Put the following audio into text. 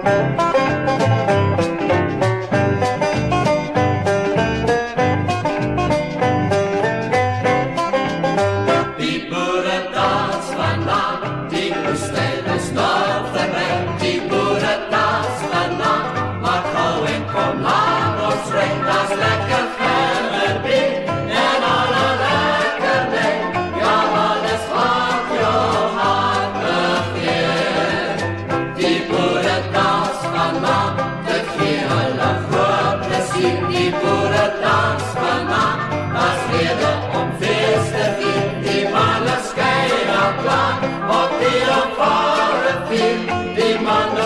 Die boerendans vannacht, die woestijn is nog voorbij. Die boerendans vannacht, maar gauw en kom laat ons rijden. Dat is lekker verder bier en alle lekkernij. Ja, alles wat je hart begeert. Die boerendans vannacht, het geeft alle groot plezier. Die boerendans vannacht, dat is reden om feest te vieren. Die mannen schijnen klaar op die opvaren vier. Die mannen